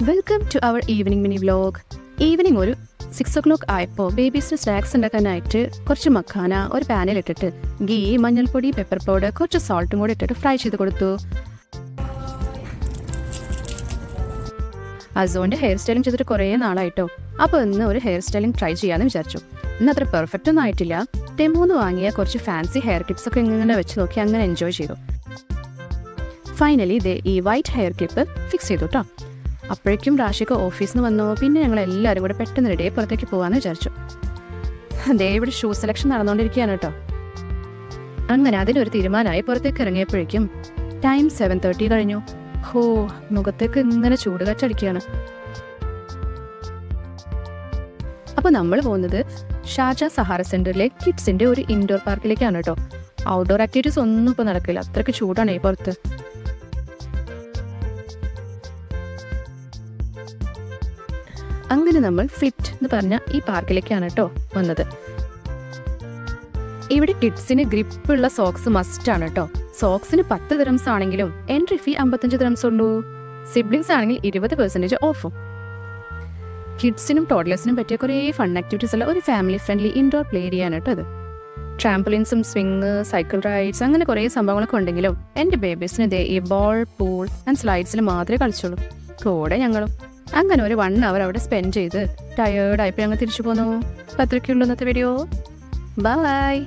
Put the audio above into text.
Welcome to our evening mini vlog. Evening ഒരു 6 o'clock ആയപ്പോൾ ബേബീസിന് snacks ഉണ്ടാക്കാനായിട്ട് കുറച്ച് മഖാന ഒരു പാനിലിട്ടിട്ട് ഗീ, മഞ്ഞൾപ്പൊടി, പെപ്പർ പൗഡർ, കുറച്ച് സോൾട്ടും കൂടി ഇട്ടിട്ട് ഫ്രൈ ചെയ്ത് കൊടുത്തു. അസോൻ്റെ ഹെയർ സ്റ്റൈലിംഗ് ചെയ്തിട്ട് കുറേ നാളായിട്ടോ. അപ്പോൾ ഇന്ന് ഒരു ഹെയർ സ്റ്റൈലിംഗ് ട്രൈ ചെയ്യാമെന്ന് വിചാരിച്ചു. ഇന്ന് അത്ര പെർഫെക്റ്റ് ഒന്നും ആയിട്ടില്ല. ടെമൂന്ന് വാങ്ങിയ കുറച്ച് ഫാൻസി ഹെയർ ക്ലിപ്സ് ഒക്കെ ഇങ്ങനെ വെച്ച് നോക്കി അങ്ങനെ എൻജോയ് ചെയ്തു. ഫൈനലി ഈ വൈറ്റ് ഹെയർ ക്ലിപ്പ് ഫിക്സ് ചെയ്തു കേട്ടോ. അപ്പോഴേക്കും റാഷിക്ക് ഓഫീസിൽ നിന്ന് വന്നു. പിന്നെ ഞങ്ങൾ എല്ലാവരും കൂടെ പെട്ടെന്ന് റെഡിയായി പുറത്തേക്ക് പോകാമെന്ന് വിചാരിച്ചു. ഇവിടെ ഷൂ സെലക്ഷൻ നടന്നുകൊണ്ടിരിക്കുകയാണ് കേട്ടോ. അങ്ങനെ അതിനൊരു തീരുമാനമായി പുറത്തേക്ക് ഇറങ്ങിയപ്പോഴേക്കും ടൈം 7:30 കഴിഞ്ഞു. ഹോ, മുഖത്തേക്ക് ഇങ്ങനെ ചൂട് കാറ്റടിക്കുകയാണ്. അപ്പോൾ നമ്മൾ പോകുന്നത് ഷാർജ സഹാറ സെൻറ്ററിലെ കിഡ്സിൻ്റെ ഒരു ഇൻഡോർ പാർക്കിലേക്കാണ് കേട്ടോ. ഔട്ട്ഡോർ ആക്ടിവിറ്റീസ് ഒന്നും ഇപ്പോൾ നടക്കില്ല, അത്രയ്ക്ക് ചൂടാണ് ഈ പുറത്ത്. അങ്ങനെ നമ്മൾ ഫ്ലിപ്റ്റ് എന്ന് പറഞ്ഞ ഈ പാർക്കിലേക്കാണ് കേട്ടോ വന്നത്. ഇവിടെ കിഡ്സിന് ഗ്രിപ്പുള്ള സോക്സ് മസ്റ്റ് ആണ് കേട്ടോ. സോക്സിന് 10 dirhams ആണെങ്കിലും എൻട്രി ഫീ 55 dirhams ഉള്ളൂ. സിബ്ലിങ്സ് ആണെങ്കിൽ 20% ഓഫും. കിഡ്സിനും ടോഡ്ലേഴ്സിനും പറ്റിയ കുറേ ഫൺ ആക്ടിവിറ്റീസ് ഉള്ള ഒരു family friendly indoor play area ആണ് കേട്ടോ അത്. ട്രാംപലിൻസും സ്വിങ്, സൈക്കിൾ റൈഡ്സ് അങ്ങനെ കുറേ സംഭവങ്ങളൊക്കെ ഉണ്ടെങ്കിലും എൻ്റെ ബേബീസിന് ഈ ബോൾ, പൂൾ ആൻഡ് സ്ലൈഡ്സിൽ മാത്രമേ കളിച്ചുള്ളൂ. കൂടെ ഞങ്ങളും. അങ്ങനെ ഒരു 1 hour അവിടെ സ്പെൻഡ് ചെയ്ത് ടയേർഡായപ്പോൾ ഞങ്ങൾ തിരിച്ചു പോന്നു. അപ്പോൾ അത്രയ്ക്കുള്ളൂ ഇന്നത്തെ വീഡിയോ. ബൈ.